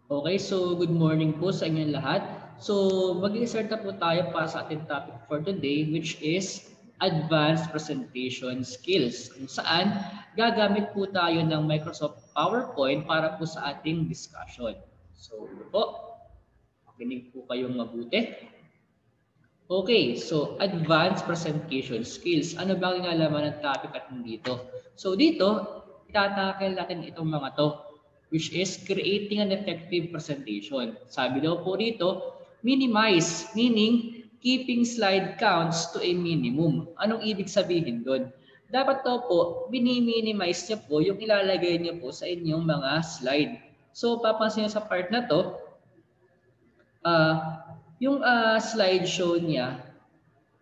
Okay, so good morning po sa inyong lahat. So mag-i-start na po tayo para sa ating topic for today, which is advanced presentation skills, kung saan gagamit po tayo ng Microsoft PowerPoint para po sa ating discussion. So ito po, makinig po kayong mabuti. Okay, so advanced presentation skills. Ano ba ang nilalaman ng topic at dito? So dito, itatakil natin itong mga to, which is creating an effective presentation. Sabi daw po dito, minimize, meaning keeping slide counts to a minimum. Anong ibig sabihin doon? Dapat daw po, minimize niyo po yung ilalagay niyo po sa inyong mga slide. So papansin niyo sa part na to, yung slideshow niya,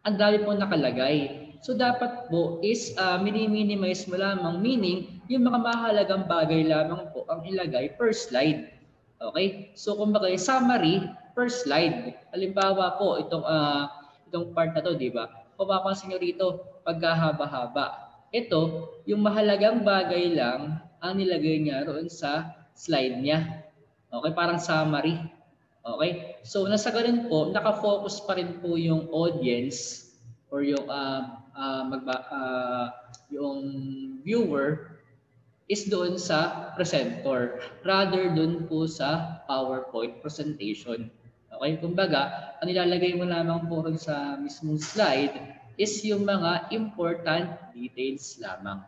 ang dami po nakalagay. So dapat po is mini-minimize mo lamang, meaning yung mga mahalagang bagay lamang po ang ilagay per slide. Okay? So kumbaga summary per slide. Halimbawa po itong part na to, di ba? Kung mapapansin nyo rito, pagkahaba-haba. Ito, yung mahalagang bagay lang ang nilagay niya roon sa slide niya. Okay, parang summary. Okay? So nasa ganun po, nakafocus pa rin po yung audience or yung viewer is doon sa presenter rather doon po sa PowerPoint presentation. Okay, kumbaga, ang nilalagay mo lamang po rin sa mismong slide is yung mga important details lamang.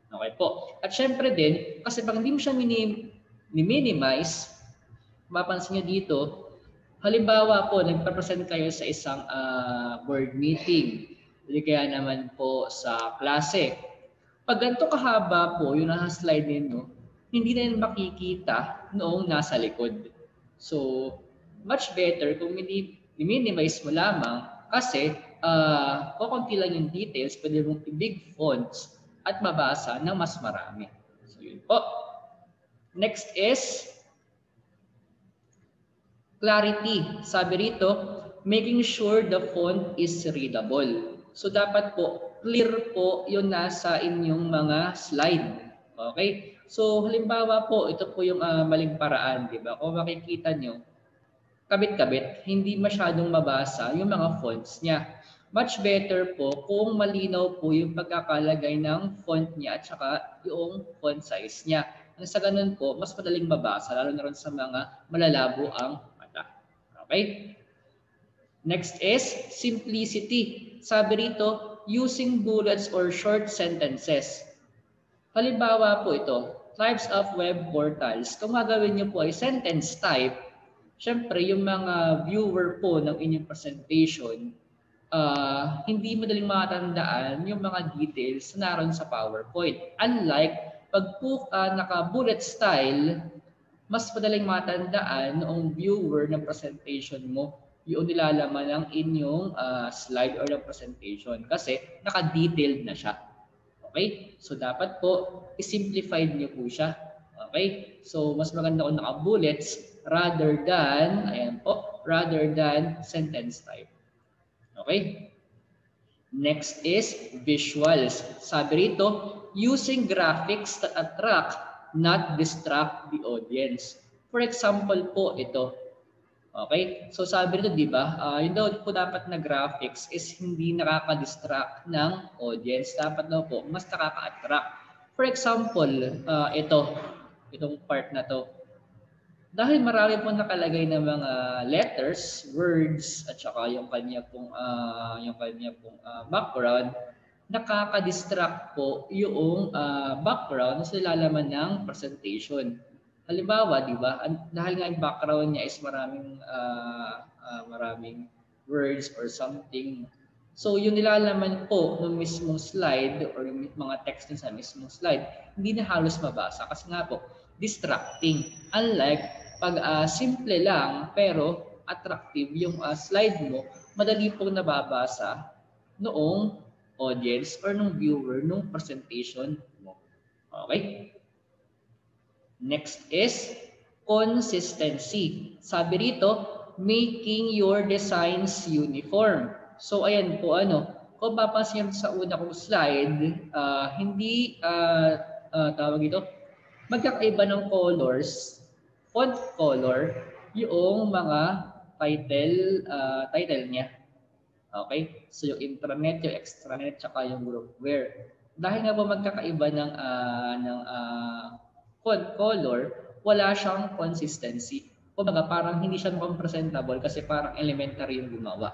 Okay po. At syempre din, kasi pag hindi mo siya minimize, mapansin nyo dito, halimbawa po, nagpa-present kayo sa isang board meeting, hindi kaya naman po sa klase. Pag ganito kahaba po yung nasa slide ninyo, hindi na yun makikita noong nasa likod. So, much better kung minimize mo lamang kasi kukunti lang yung details, pwede mong i-big fonts at mabasa ng mas marami. So, yun po. Next is clarity. Sabi rito, making sure the font is readable. So dapat po, clear po yung nasa inyong mga slide. Okay? So halimbawa po, ito po yung maling paraan, di ba? Kung makikita nyo, kabit-kabit, hindi masyadong mabasa yung mga fonts niya. Much better po kung malinaw po yung pagkakalagay ng font niya at saka yung font size niya. Sa ganun po, mas madaling mabasa, lalo na rin sa mga malalabo ang mata. Okay? Next is simplicity. Sabi rito, using bullets or short sentences. Halimbawa po ito, types of web portals. Kung gagawin niyo po ay sentence type, syempre yung mga viewer po ng inyong presentation, hindi madaling matandaan yung mga details na naroon sa PowerPoint. Unlike pag po naka-bullet style, mas madaling matandaan noong viewer ng presentation mo yung nilalaman ng inyong slide or ng presentation kasi naka-detailed na siya. Okay? So dapat po i-simplified niyo po siya. Okay? So mas maganda kung naka-bullets rather than sentence type. Okay? Next is visuals. Sabi rito, using graphics that attract, not distract the audience. For example po ito. Okay? So sabi rito, di ba, yung daw po dapat na graphics is hindi nakaka-distract ng audience. Dapat daw po, mas nakaka-attract. For example, itong part na to. Dahil marami po nakalagay na mga letters, words, at saka yung kanya pong background, nakaka-distract po yung background sa lalaman ng presentation. Halimbawa, di ba, dahil nga yung background niya is maraming words or something. So yung nilalaman po ng mismong slide or yung mga text sa mismong slide, hindi na halos mabasa kasi nga po, distracting. Unlike pag simple lang pero attractive yung slide mo, madali pong nababasa noong audience or nung viewer nung presentation mo. Okay? Next is consistency. Sabi rito, making your designs uniform. So ayan po kung papansin sa una kong slide, hindi tawag ito, magkakaiba ng colors font color, yung mga title niya. Okay? So yung intranet, yung extranet, tsaka yung groupware. Dahil nga po magkakaiba ng font color, wala siyang consistency. Kumbaga parang hindi siya mukhang presentable kasi parang elementary yung gumawa.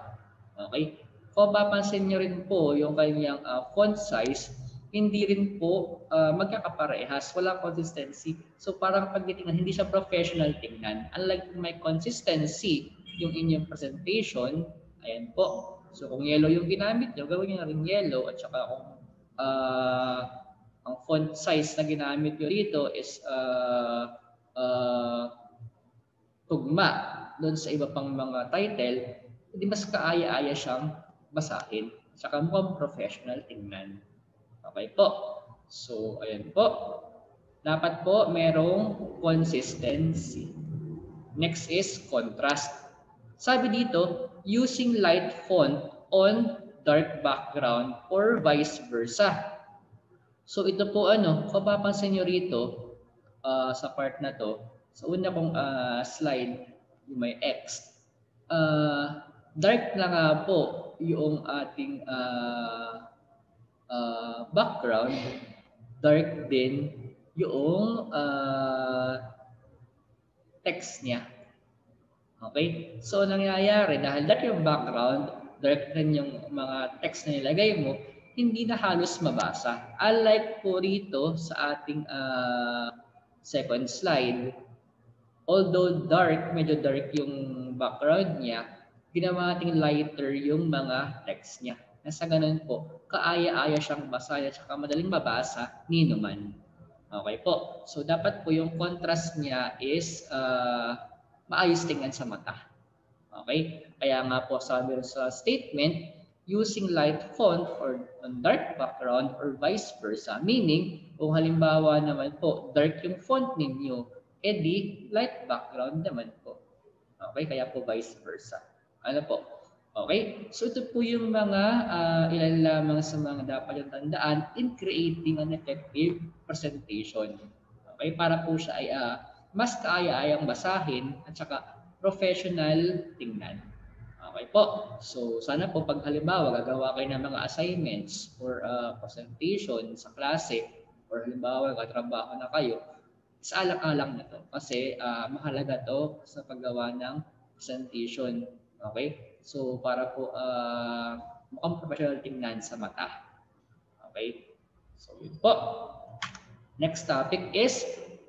Okay? Kung papansin nyo rin po yung kanyang font size, hindi rin po magkakaparehas, wala consistency. So parang pagtitingnan, hindi siya professional tingnan. Unlike kung may consistency yung inyong presentation, ayan po. So kung yellow yung ginamit nyo, gawin nyo na rin yellow at saka kung ang font size na ginamit nyo dito is tugma doon sa iba pang mga title, hindi mas kaaya-aya siyang basahin. Saka mukhang professional tingnan. Okay po. So, ayan po. Dapat po merong consistency. Next is contrast. Sabi dito, using light font on dark background or vice versa. So ito po kung papansin nyo rito sa part na to, sa una kong slide, yung may X, dark na nga po yung ating background, dark din yung text niya. Okay? So, nangyayari, dahil dark yung background, dark rin yung mga text na nilagay mo, hindi na halos mabasa. Unlike po rito sa ating second slide, although dark, medyo dark yung background niya, ginawa nating lighter yung mga text niya. Nasa ganun po, kaaya-aya siyang basa at saka madaling mabasa ni naman. Okay po. So, dapat po yung contrast niya is maayos tingnan sa mata. Okay? Kaya nga po sabi sa statement, using light font or on dark background or vice versa. Meaning, kung halimbawa naman po, dark yung font ninyo, edi light background naman po. Okay? Kaya po vice versa. Ano po? Okay? So ito po yung mga ilan lamang sa mga dapat yung tandaan in creating an effective presentation. Okay? Para po siya ay mas kaaya-ayang basahin at saka professional tingnan. Okay po. So sana po pag halimbawa gagawa kayo ng mga assignments or presentation sa klase or halimbawa nagtatrabaho na kayo, isaalang-alang na to kasi mahalaga to sa paggawa ng presentation. Okay? So para po mukhang professional tingnan sa mata. Okay? So yun po. Next topic is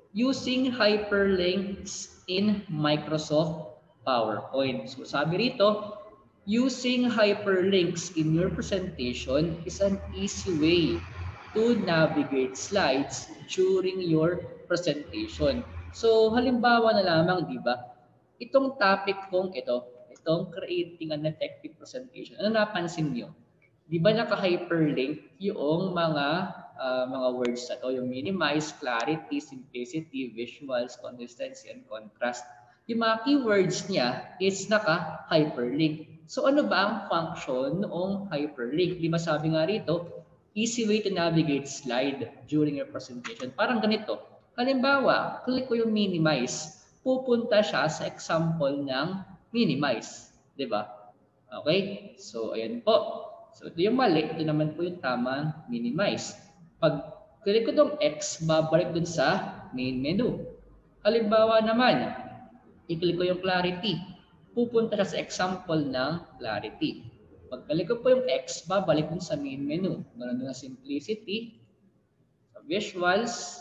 using hyperlinks in Microsoft PowerPoint. So sabi rito, using hyperlinks in your presentation is an easy way to navigate slides during your presentation. So halimbawa na lamang, di ba? Itong topic kong itong creating an effective presentation. Ano napansin niyo? Di ba naka-hyperlink yung mga words na to, yung minimize, clarity, simplicity, visuals, consistency, and contrast. Yung mga keywords niya is naka-hyperlink. So ano ba ang function noong hyperlink? Di ba sabi nga rito, easy way to navigate slide during your presentation. Parang ganito. Halimbawa, click ko yung minimize. Pupunta siya sa example ng minimize. Di ba? Okay? So, ayan po. So, ito yung mali. Ito naman po yung tama, minimize. Pag click ko itong X, babalik dun sa main menu. Halimbawa naman, i-click ko yung clarity. Pupunta siya sa example ng clarity. Pag click ko po yung X, babalik dun sa main menu. Meron na simplicity, sa visuals,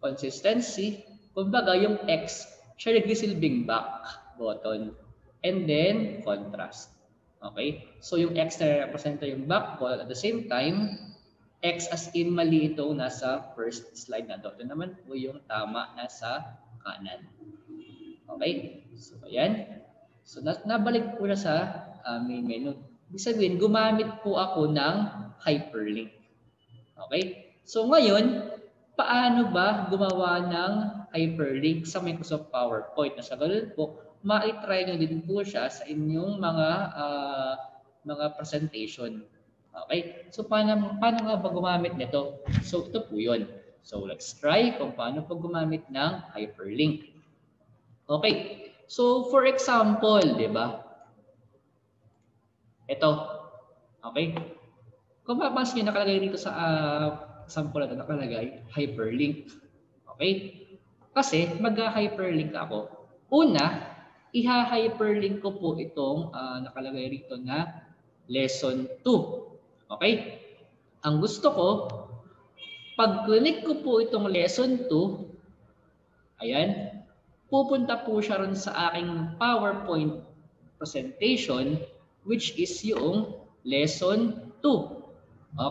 consistency. Kumbaga yung X, siya nagsisilbing back button. And then, contrast. Okay? So yung X na representa yung back ball at the same time, X as in mali ito nasa first slide na to. Ito naman po yung tama nasa kanan. Okay? So ayan. So nabalik po na sa main menu. Ibig sabihin, gumamit po ako ng hyperlink. Okay? So ngayon, paano ba gumawa ng hyperlink sa Microsoft PowerPoint? Na sa ganun po, ma-try nyo din po siya sa inyong mga presentation. Okay? So paano nga ba gumamit nito? So ito po 'yon. So let's try kung paano po gumamit ng hyperlink. Okay. So for example, di ba? Ito. Okay. Kung mapapansin nyo, nakalagay dito sa sample na ito, nakalagay hyperlink. Okay? Kasi mag-hyperlink ako. Una, iha-hyperlink ko po itong nakalagay rito na lesson 2. Okay? Ang gusto ko, pag click ko po itong lesson 2, ayan, pupunta po siya ron sa aking PowerPoint presentation, which is yung lesson 2.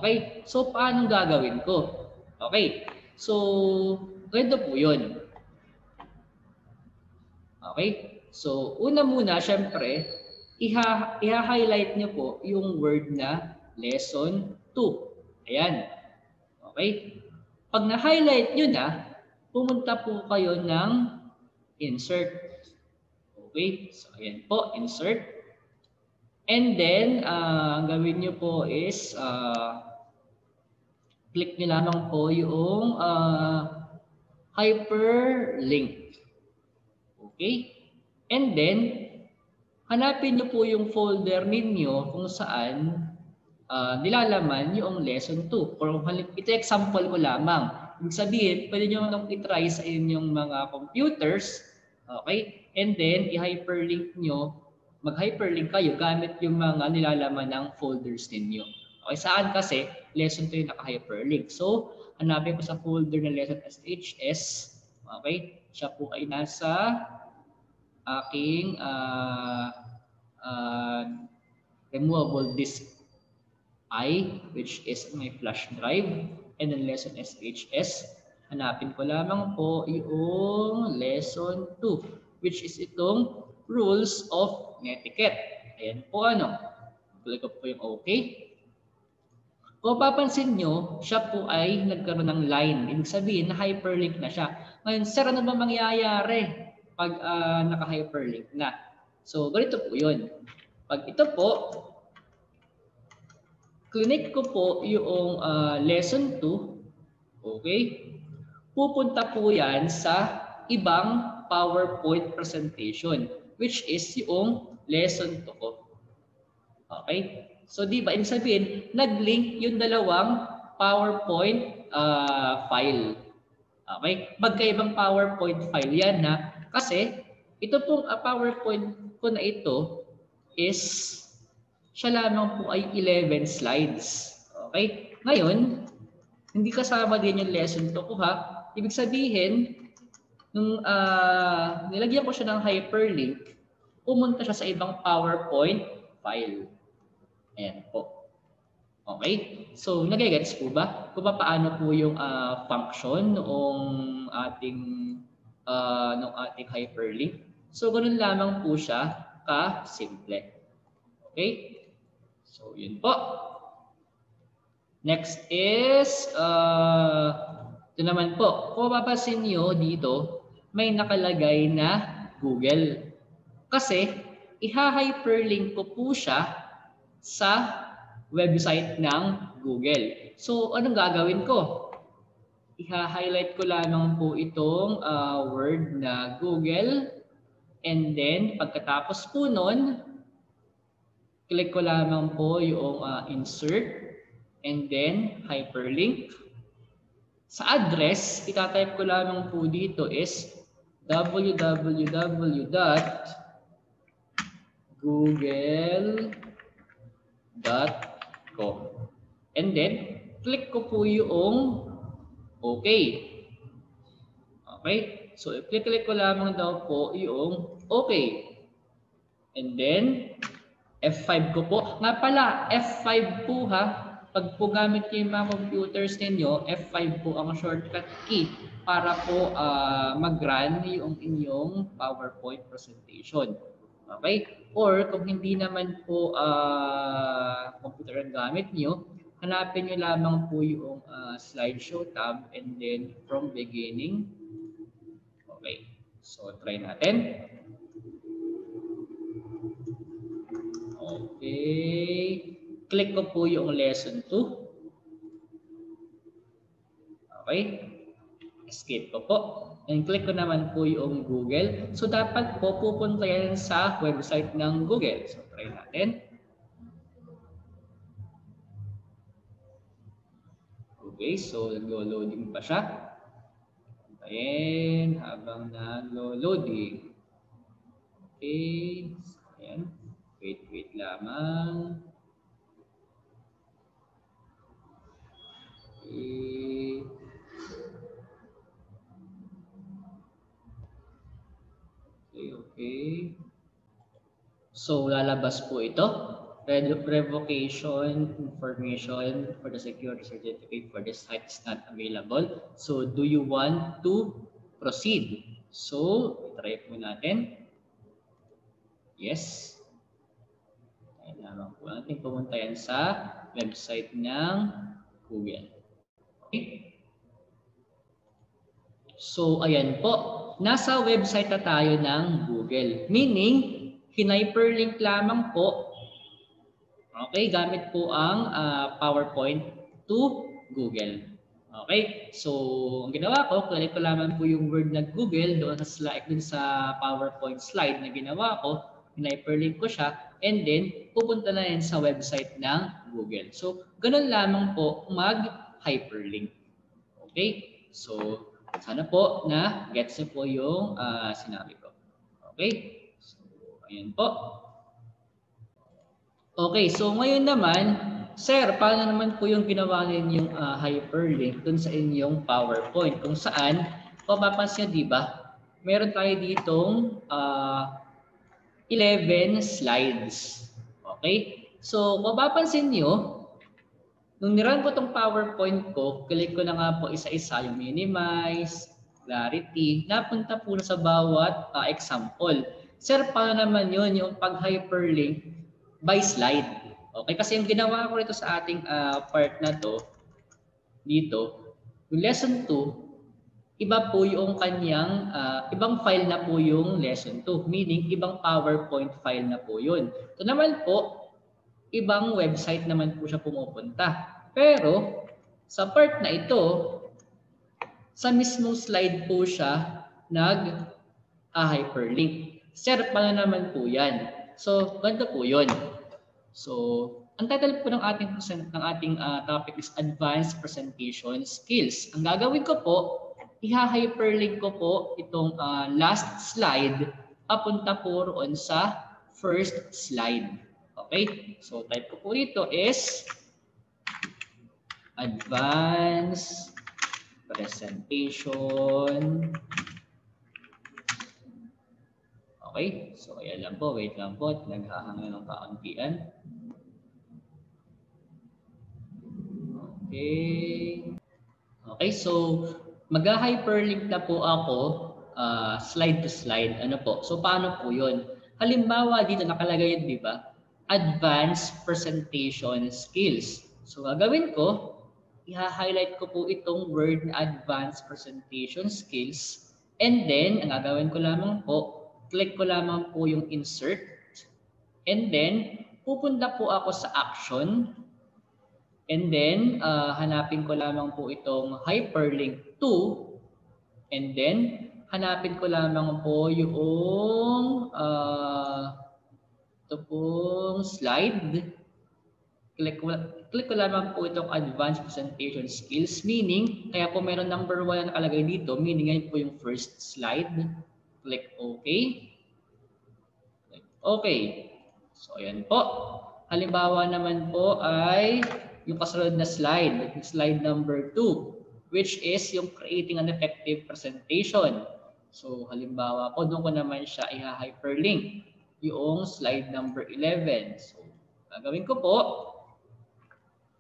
Okay? So, paano gagawin ko? Okay? So, ganito po yun. Okay? So, una muna, syempre, iha-highlight nyo po yung word na lesson 2. Ayan. Okay? Pag na-highlight nyo na, pumunta po kayo ng insert. Okay? So, ayan po, insert. And then, ang gawin nyo po is, click nyo lamang po yung hyperlink. Okay? And then, hanapin nyo po yung folder ninyo kung saan nilalaman yung lesson 2. Ito example ko lamang. Ibig sabihin, pwede nyo nang itry sa inyong mga computers. Okay? And then, i-hyperlink nyo, mag-hyperlink kayo gamit yung mga nilalaman ng folders ninyo. Okay, saan kasi lesson 2 yung naka-hyperlink. So, hanapin ko sa folder na lesson SHS. Okay? Siya po ay nasa aking removable disk I, which is my flash drive, and then lesson SHS. Hanapin ko lamang po yung lesson 2, which is itong rules of netiquette. Ayan po ano. Click ko po yung OK. Kung papansin nyo, siya po ay nagkaroon ng line. Ibig sabihin, na-hyperlink na siya. Ngayon, sir, ano ba mangyayari pag naka-hyperlink na? So, ganito po yun. Pag ito po, click ko po yung lesson 2, okay? Pupunta po yan sa ibang PowerPoint presentation, which is yung lesson 2 ko. Okay? So, di ba, ibig sabihin, nag-link yung dalawang PowerPoint file. Okay? Magkaibang PowerPoint file yan, ha? Kasi, ito pong PowerPoint ko na ito is, siya lamang po ay 11 slides. Okay? Ngayon, hindi kasama din yung lesson 2 ko, ha? Ibig sabihin, nung nilagyan ko siya ng hyperlink, pumunta siya sa ibang PowerPoint file. Ayan po. Okay? So, nagigets po ba? Kung paano po yung function noong ating hyperlink. So, ganun lamang po siya ka-simple. Okay? So, yun po. Next is, ito naman po. Kung mapapansin nyo dito, may nakalagay na Google. Kasi, iha-hyperlink ko po siya sa website ng Google. So, anong gagawin ko? Iha-highlight ko lamang po itong word na Google. And then, pagkatapos po nun, click ko lamang po yung insert. And then, hyperlink. Sa address, itatype ko lamang po dito is www.google.com. And then, click ko po yung OK. Okay? So, click ko lamang daw po yung OK. And then, F5 ko po. Nga pala, F5 po ha. Pag po gamit niyo yung mga computers ninyo, F5 po ang shortcut key para po mag-run yung inyong PowerPoint presentation. Okay? Or kung hindi naman po computer ang gamit niyo, hanapin niyo lamang po yung slideshow tab and then from beginning. Okay. So, try natin. Okay. Click ko po yung lesson 2. Okay. Escape ko po. And click ko naman po yung Google. So dapat po pupunta yan sa website ng Google. So try natin. Okay, so naglo-loading pa siya. Ayan, habang naglo-loading. Okay, ayan. Wait lamang. Okay. So, lalabas po ito. Revocation information for the security certificate for this site is not available. So, do you want to proceed? So, try po natin. Yes. Kailangan po natin pumunta yan sa website ng Google. Okay. So, ayan po. Nasa website na tayo ng Google. Meaning, hin-hyperlink lamang po. Okay, gamit po ang PowerPoint to Google. Okay, so ang ginawa ko, click ko lamang po yung word na Google doon sa slide, dun sa PowerPoint slide na ginawa ko, hin-hyperlink ko siya, and then pupunta na yan sa website ng Google. So, ganun lamang po mag-hyperlink. Okay, so sana po na gets niyo po yung sinabi ko. Okay? So, ayan po. Okay, so ngayon naman, sir, paano naman po yung ginawa ninyong hyperlink dun sa inyong PowerPoint? Kung saan, mapapansin nyo, di ba? Meron tayo ditong 11 slides. Okay? So, mapapansin nyo, nung niran ko itong PowerPoint ko, click ko na nga po isa-isa yung minimize, clarity, napunta po na sa bawat example. Sir, paano naman yun yung pag-hyperlink by slide? Okay, kasi yung ginawa ko rito sa ating part na to, dito, yung lesson 2, iba po yung kanyang, ibang file na po yung lesson 2, meaning ibang PowerPoint file na po yun. Ito naman po, ibang website naman po siya pumupunta. Pero sa part na ito, sa mismong slide po siya nag-hyperlink. Sir, paano naman po yan? So, ganito po yun. So, ang title po ng ating topic is Advanced Presentation Skills. Ang gagawin ko po, iha-hyperlink ko po itong last slide papunta po roon sa first slide. Okay, so type ko po dito is Advanced Presentation. Okay, so ayan lang po, wait lang po, naghahangin ng kauntian. Okay. Okay, so mag-hyperlink na po ako slide to slide. Ano po? So paano po 'yun? Halimbawa dito nakalagay 'yun, di ba? Advanced Presentation Skills. So gagawin ko, i-highlight ko po itong word na Advanced Presentation Skills, and then ang gagawin ko lamang po, click ko lamang po yung insert, and then pupunta po ako sa action, and then hanapin ko lamang po itong hyperlink to, and then hanapin ko lamang po yung ito pong slide. Click ko lamang po itong Advanced Presentation Skills, meaning, kaya po meron number 1 na nakalagay dito, meaning yan po yung first slide. Click OK. Click OK. So, ayan po. Halimbawa naman po ay yung kasunod na slide, slide number 2, which is yung creating an effective presentation. So, halimbawa po, doon ko naman siya i-hyperlink yung slide number 11. So, gagawin ko po,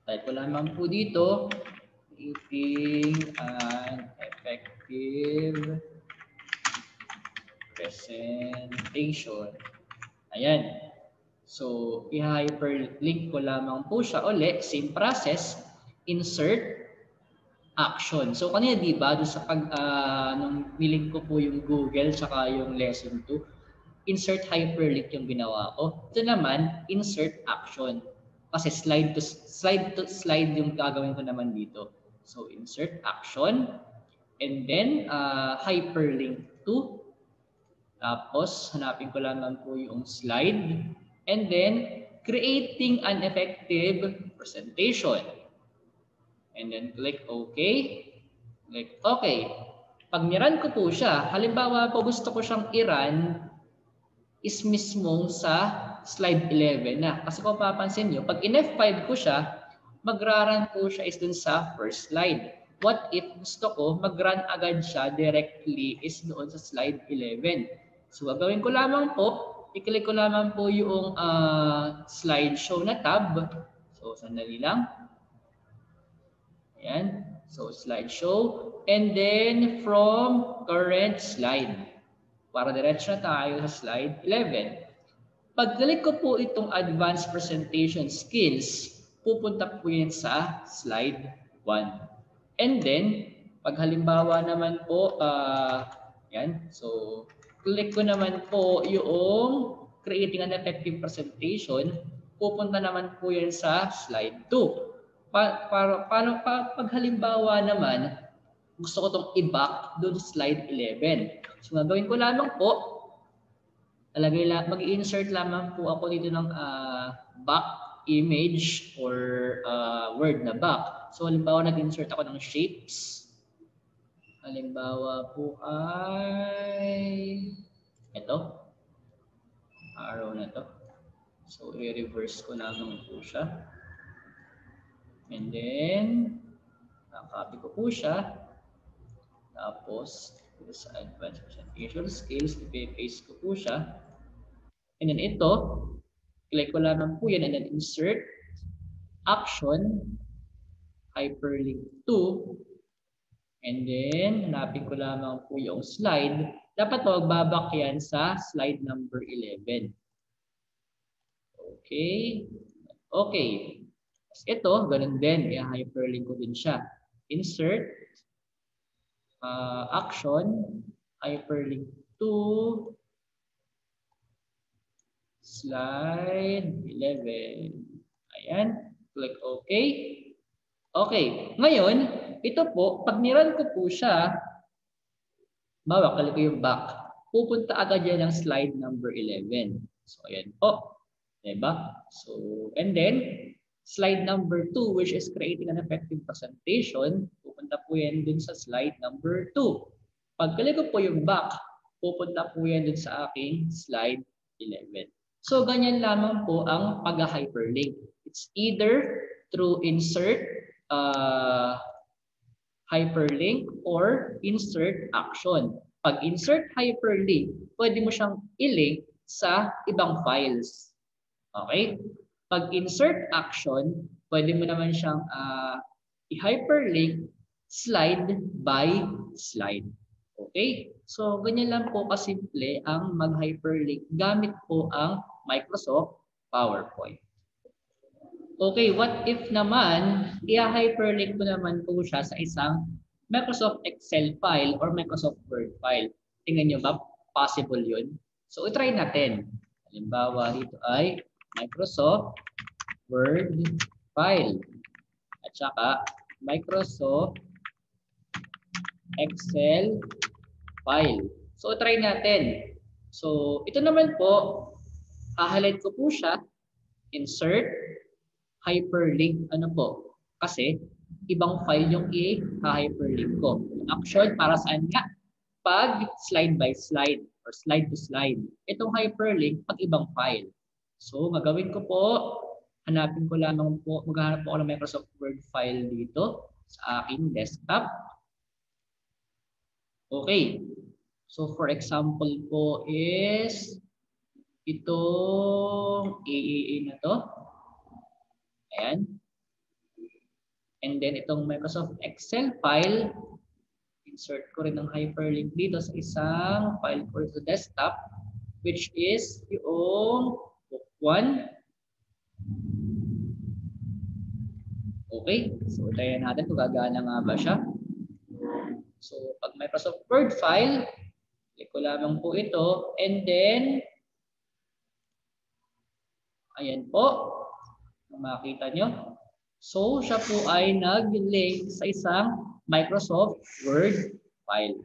type ko lamang po dito, creating an effective presentation. Ayan. So, i-hyperlink ko lamang po siya ulit, same process, insert, action. So, kanina di ba, doon sa nung nilink ko po yung Google tsaka yung lesson 2, insert hyperlink yung ginawa ko. Ito naman, insert action. Kasi slide to slide yung gagawin ko naman dito. So, insert action. And then, hyperlink to. Tapos, hanapin ko lamang po yung slide. And then, creating an effective presentation. And then, click OK. Click OK. Pag niran ko po siya, halimbawa po gusto ko siyang i-run is mismong sa slide 11 na. Kasi kung papansin nyo, pag in F5 ko siya, magra-run po siya is dun sa first slide. What if gusto ko mag-run agad siya directly is doon sa slide 11. So gagawin ko lamang po, i-click ko lamang po yung slideshow na tab. So sandali lang. Ayan. So slideshow. And then from current slide. Para diretso na tayo sa slide 11. Pag-click ko po itong advanced presentation skills, pupunta po yan sa slide 1. And then, pag halimbawa naman po, yan, so click ko naman po yung creating an effective presentation, pupunta naman po yan sa slide 2. Pag halimbawa naman, gusto ko itong i-back doon sa slide 11. So gagawin ko lamang po, mag-insert lamang po ako dito ng back image or word na back. So halimbawa nag-insert ako ng shapes. Halimbawa po ay ito. Arrow na to. So i-reverse ko lamang po siya. And then copy ko po siya. Tapos sa advanced presentation skills, i-paste ko po siya. And then ito, click ko lamang po yan and then insert, action, hyperlink to, and then hanapin ko lamang po yung slide. Dapat magbabak yan sa slide number 11. Okay. Okay. Ito, ganun din. I-hyperlink ko din siya. Insert, action, hyperlink to, slide 11. Ayan. Click OK. Okay. Ngayon, ito po, pag niran ko po siya, bawa, click ko yung back. Pupunta agad yan ng slide number 11. So, ayan po. Diba? So, and then, slide number 2, which is creating an effective presentation, pupunta po yan dun sa slide number 2. Pag click ko po yung back, pupunta po yan dun sa aking slide 11. So, ganyan lamang po ang pag-hyperlink. It's either through insert hyperlink or insert action. Pag insert hyperlink, pwede mo siyang i-link sa ibang files. Okay? Pag insert action, pwede mo naman siyang i-hyperlink slide by slide. Okay? So, ganyan lang po kasimple ang mag-hyperlink gamit po ang Microsoft PowerPoint. Okay, what if naman, i-hyperlink ko naman po siya sa isang Microsoft Excel file or Microsoft Word file. Tingnan nyo ba? Possible yun? So, i-try natin. Halimbawa, dito ay Microsoft Word file. At saka, Microsoft Excel file. So, try natin. So, ito naman po, highlight ko po siya, insert, hyperlink, ano po? Kasi, ibang file yung i-hyperlink ko. Action, para saan nga? Pag slide by slide or slide to slide. Itong hyperlink, pag ibang file. So, gagawin ko po, hanapin ko lamang po, maghanap po ako ng Microsoft Word file dito sa aking desktop. Okay. So, for example po is itong AAA na to. Ayan. And then itong Microsoft Excel file, insert ko rin ng hyperlink dito sa isang file ko sa desktop, which is yung book 1. Okay. So, tayo natin kung gagana nga ba siya. So, pag Microsoft Word file, click ko lamang po ito. And then, ayan po. Makita nyo. So, siya po ay nag-link sa isang Microsoft Word file.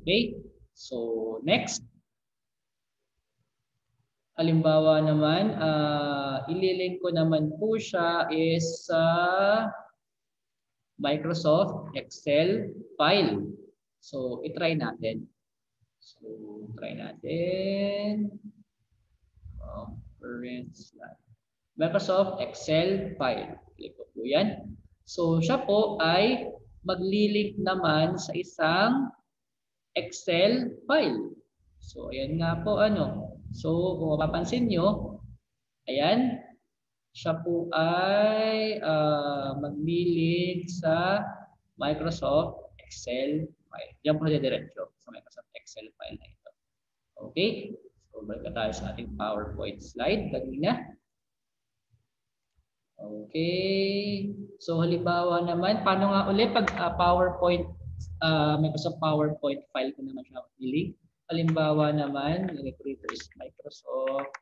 Okay? So, next. Halimbawa naman, ililink ko naman po siya is sa Microsoft Excel file. So, itry natin. So, try natin. Current slide. Microsoft Excel file. Click ko po yan. So, siya po ay maglilink naman sa isang Excel file. So, ayan nga po ano. So, kung mapapansin nyo, ayan, siya po ay maglilink sa Microsoft Excel file. Diyan po siya diretso sa Microsoft Excel file na ito. Okay? So, balik tayo sa ating PowerPoint slide kanina. Okay. So, halimbawa naman, paano nga ulit pag PowerPoint, Microsoft PowerPoint file ko naman siya maglilink. Halimbawa naman, dito is Microsoft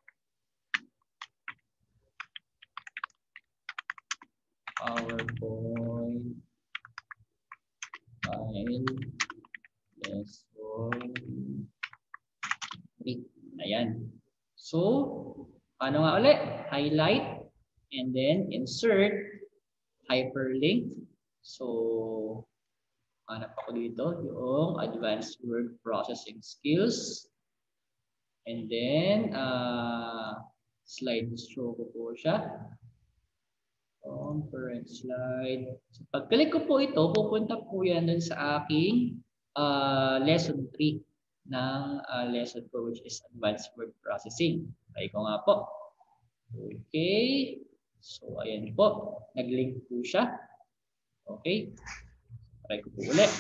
PowerPoint file lesson 3. Ayan. So, paano nga ulit? Highlight and then insert hyperlink. So, hanap ako dito yung advanced word processing skills. And then, slide show ko po siya. Current slide. So, pag-click ko po ito, pupunta po yan dun sa aking lesson 3 ng lesson ko, which is advanced word processing. Try ko nga po. Okay. So, ayan po. Nag-link po siya. Okay. Try ko po ulit.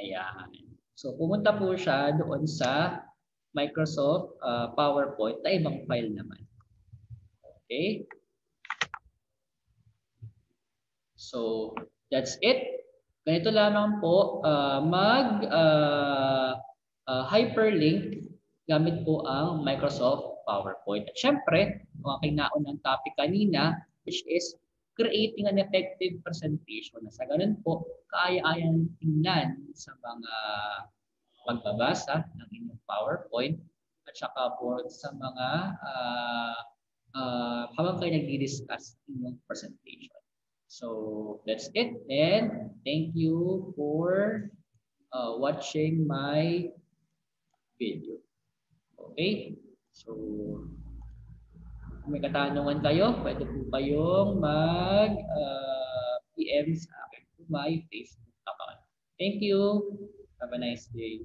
Ayan. So, pumunta po siya doon sa Microsoft PowerPoint na ibang file naman. Okay. So, that's it. Ganito lamang po hyperlink gamit po ang Microsoft PowerPoint. At syempre, ang aking naunang topic kanina, which is creating an effective presentation. Sa ganun po, kaya-ayang tingnan sa mga pagbabasa ng inyong PowerPoint at saka po sa mga habang kayo nagdi-discuss inyong presentation. So that's it. And thank you for watching my video. Okay? So kung may katanungan kayo, pwede po kayong mag-PM sa akin to my Facebook account. Thank you. Have a nice day.